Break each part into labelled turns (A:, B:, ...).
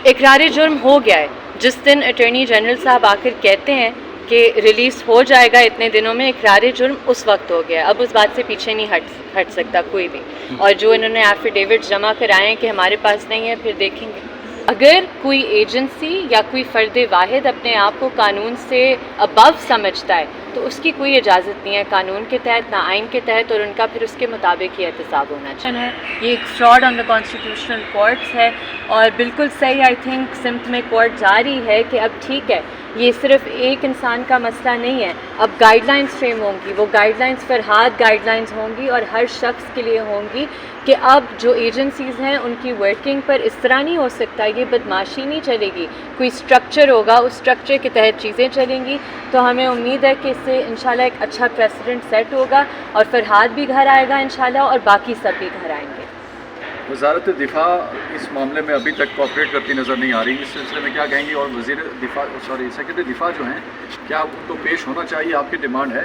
A: اقرار جرم ہو گیا ہے. جس دن اٹارنی جنرل صاحب آ کر کہتے ہیں کہ ریلیز ہو جائے گا اتنے دنوں میں، اقرار جرم اس وقت ہو گیا. اب اس بات سے پیچھے نہیں ہٹ سکتا کوئی بھی. اور جو انہوں نے ایفیڈیوٹ جمع کرائے ہیں کہ ہمارے پاس نہیں ہے، پھر دیکھیں گے. اگر کوئی ایجنسی یا کوئی فرد واحد اپنے آپ کو قانون سے ابو سمجھتا ہے تو اس کی کوئی اجازت نہیں ہے قانون کے تحت نہ آئین کے تحت، اور ان کا پھر اس کے مطابق ہی احتساب ہونا چاہیے. یہ ایک فراڈ آن دا کانسٹیٹیوشنل کورٹس ہے، اور بالکل صحیح آئی تھنک سمت میں کورٹ جا رہی ہے کہ اب ٹھیک ہے، یہ صرف ایک انسان کا مسئلہ نہیں ہے. اب گائیڈ لائنس فریم ہوں گی، وہ guide lines Farhad guide lines ہوں گی، اور ہر شخص کے لیے ہوں گی کہ اب جو ایجنسیز ہیں ان کی ورکنگ پر اس طرح نہیں ہو سکتا، یہ بدماشی نہیں چلے گی. کوئی اسٹرکچر ہوگا، اس اسٹرکچر کے تحت چیزیں چلیں گی. تو ہمیں امید ہے کہ اس سے انشاءاللہ ایک اچھا پریسیڈنٹ سیٹ ہوگا، اور فرحاد بھی گھر آئے گا انشاءاللہ، اور باقی سب بھی گھر آئیں گے.
B: وزارت دفاع اس معاملے میں ابھی تک کوآپریٹ کرتی نظر نہیں آ رہی. اس سلسلے میں کیا کہیں گی؟ اور سیکرٹری دفاع جو ہیں، کیا ان کو پیش ہونا چاہیے؟ آپ کی ڈیمانڈ ہے؟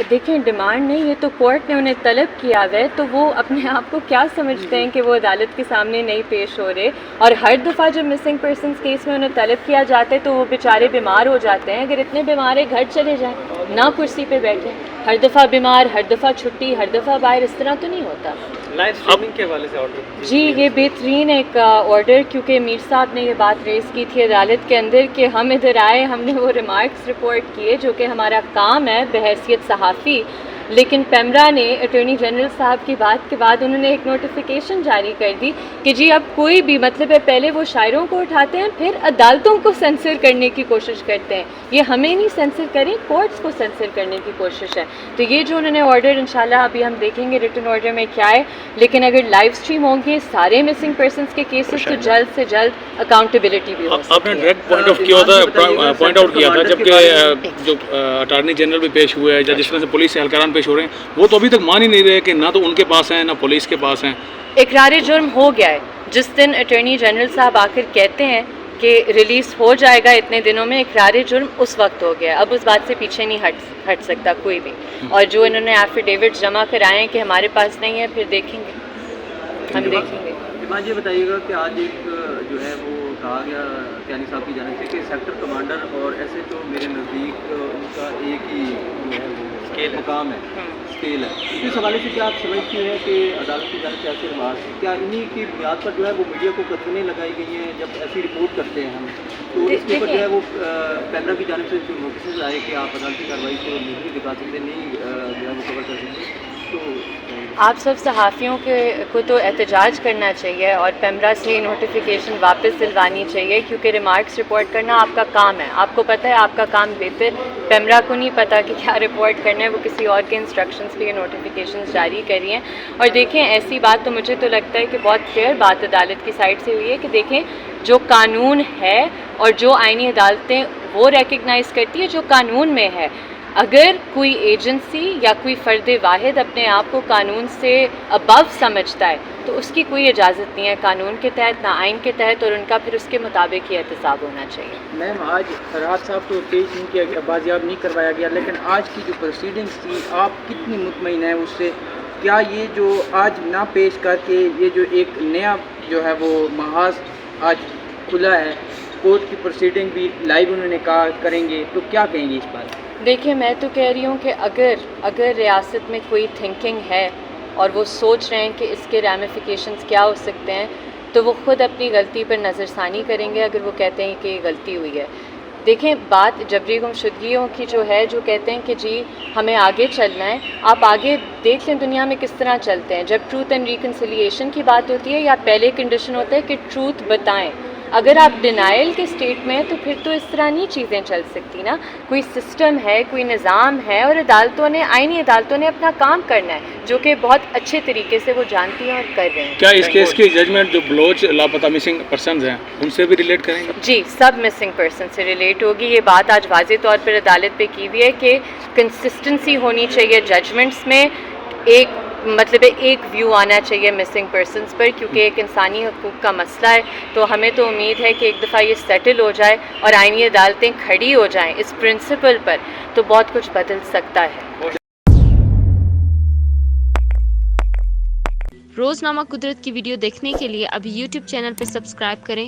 A: دیکھیں ڈیمانڈ نہیں، یہ تو کورٹ نے انہیں طلب کیا ہے، تو وہ اپنے آپ کو کیا سمجھتے ہیں کہ وہ عدالت کے سامنے نہیں پیش ہو رہے. اور ہر دفعہ جب مسنگ پرسنس کیس میں انہیں طلب کیا جاتا ہے تو وہ بیچارے بیمار ہو جاتے ہیں. اگر اتنے بیمار ہیں گھر چلے جائیں، نہ کرسی پہ بیٹھیں. ہر دفعہ بیمار، ہر دفعہ چھٹی، ہر دفعہ باہر، اس طرح تو نہیں ہوتا.
C: لائیو اسٹریمنگ کے حوالے سے آرڈر
A: جی یہ بہترین ایک آرڈر، کیونکہ میر صاحب نے یہ بات ریز کی تھی عدالت کے اندر کہ ہم ادھر آئے، ہم نے وہ ریمارکس رپورٹ کیے جو کہ ہمارا کام ہے بحیثیت صحافی. لیکن پیمرا نے اٹارنی جنرل صاحب کی بات کے بعد انہوں نے ایک نوٹیفیکیشن جاری کر دی کہ جی اب کوئی بھی مطلب ہے، پہلے وہ شاعروں کو اٹھاتے ہیں، پھر عدالتوں کو سینسر کرنے کی کوشش کرتے ہیں. یہ ہمیں نہیں سینسر کریں، کورٹس کو سینسر کرنے کی کوشش ہے. تو یہ جو انہوں نے آرڈر انشاءاللہ ابھی ہم دیکھیں گے ریٹن آرڈر میں کیا ہے. لیکن اگر لائیو اسٹریم ہوں گے سارے مسنگ پرسنس کے کیسز تو جلد سے جلد اکاؤنٹیبلٹی بھی ہو سکتی ہے.
C: آپ نے ڈائریکٹ پوائنٹ آؤٹ کیا تھا جبکہ جو اٹارنی جنرل بھی پیش ہوئے ہیں، جس طرح سے پولیس سے اہلکاران پیش ہو رہے ہیں، وہ تو ابھی تک مان ہی نہیں رہے کہ نہ تو ان کے پاس ہیں نہ پولیس کے پاس ہیں.
A: اقرار جرم ہو گیا ہے. جس دن اٹارنی جنرل صاحب آ کر کہتے ہیں کہ ریلیز ہو جائے گا اتنے دنوں میں، اقرار جرم اس وقت ہو گیا. اب اس بات سے پیچھے نہیں ہٹ سکتا کوئی بھی. اور جو انہوں نے ایفیڈیوٹ جمع کرائے ہیں کہ ہمارے پاس نہیں ہے، پھر دیکھیں گے، ہم دیکھیں گے.
D: یہ بتائیے گا کہ آج ایک جو ہے وہ کہا گیا کیانی صاحب کی جانب سے کہ سیکٹر کمانڈر اور ایسے تو میرے نزدیک ان کا ایک ہی جو ہے وہ اسکیل مقام ہے، اسکیل ہے. اس حوالے سے کیا آپ سمجھتی ہیں کہ عدالت کی جانب سے ایسے رواج کیا انہی کی بنیاد پر جو ہے وہ میڈیا کو قدغنیں لگائی گئی ہیں؟ جب ایسی رپورٹ کرتے ہیں ہم تو اس کے اوپر جو ہے وہ پیمرا کی جانب سے جو نوٹسز آئے کہ آپ عدالتی کارروائی کو نہیں دکھا سکتے، نہیں جو ہے وہ کور کر سکتے، تو
A: آپ سب صحافیوں کو تو احتجاج کرنا چاہیے اور پیمرا سے نوٹیفیکیشن واپس دلوانی چاہیے، کیونکہ ریمارکس رپورٹ کرنا آپ کا کام ہے. آپ کو پتہ ہے آپ کا کام بہتر، پیمرا کو نہیں پتہ کہ کیا رپورٹ کرنا ہے. وہ کسی اور کے انسٹرکشنز پہ یہ نوٹیفیکیشنز جاری کری ہیں. اور دیکھیں ایسی بات تو مجھے تو لگتا ہے کہ بہت کلیئر بات عدالت کی سائڈ سے ہوئی ہے کہ دیکھیں جو قانون ہے اور جو آئینی عدالتیں وہ ریکگنائز کرتی ہے جو قانون میں ہے. اگر کوئی ایجنسی یا کوئی فرد واحد اپنے آپ کو قانون سے ابو سمجھتا ہے تو اس کی کوئی اجازت نہیں ہے قانون کے تحت نہ آئین کے تحت، اور ان کا پھر اس کے مطابق ہی احتساب ہونا چاہیے.
E: میم آج فرحاد صاحب کو پیش نہیں کیا گیا، بازیاب نہیں کروایا گیا، لیکن آج کی جو پروسیڈنگس تھی آپ کتنی مطمئن ہیں اس سے؟ کیا یہ جو آج نہ پیش کر کے یہ جو ایک نیا جو ہے وہ محاذ آج کھلا ہے، کورٹ کی پروسیڈنگ بھی لائیو انہوں نے کہا کریں گے، تو کیا کہیں گے اس بات؟
A: دیکھیں میں تو کہہ رہی ہوں کہ اگر ریاست میں کوئی تھنکنگ ہے اور وہ سوچ رہے ہیں کہ اس کے ریمیفیکیشنز کیا ہو سکتے ہیں تو وہ خود اپنی غلطی پر نظر ثانی کریں گے اگر وہ کہتے ہیں کہ یہ غلطی ہوئی ہے. دیکھیں بات جبری گمشدگیوں کی جو ہے، جو کہتے ہیں کہ جی ہمیں آگے چلنا ہے، آپ آگے دیکھ لیں دنیا میں کس طرح چلتے ہیں. جب ٹروتھ اینڈ ریکنسیلیشن کی بات ہوتی ہے یا پہلے کنڈیشن ہوتا ہے کہ ٹروتھ بتائیں. اگر آپ ڈینائل کے اسٹیٹ میں ہیں تو پھر تو اس طرح نہیں چیزیں چل سکتی نا. کوئی سسٹم ہے، کوئی نظام ہے، اور عدالتوں نے، آئینی عدالتوں نے اپنا کام کرنا ہے جو کہ بہت اچھے طریقے سے وہ جانتی ہیں اور کر رہے ہیں.
C: کیا اس کیس کی ججمنٹ جو بلوچ لاپتہ مسنگ پرسنز ہیں ان سے بھی ریلیٹ کریں گے؟
A: جی سب مسنگ پرسن سے ریلیٹ ہوگی. یہ بات آج واضح طور پر عدالت پہ کی ہوئی ہے کہ کنسسٹنسی ہونی چاہیے ججمنٹس میں، ایک مطلب ایک ویو آنا چاہیے مسنگ پرسنس پر، کیونکہ ایک انسانی حقوق کا مسئلہ ہے. تو ہمیں تو امید ہے کہ ایک دفعہ یہ سیٹل ہو جائے اور آئینی عدالتیں کھڑی ہو جائیں اس پرنسپل پر، تو بہت کچھ بدل سکتا ہے.
F: روزنامہ قدرت کی ویڈیو دیکھنے کے لیے ابھی یوٹیوب چینل پہ سبسکرائب کریں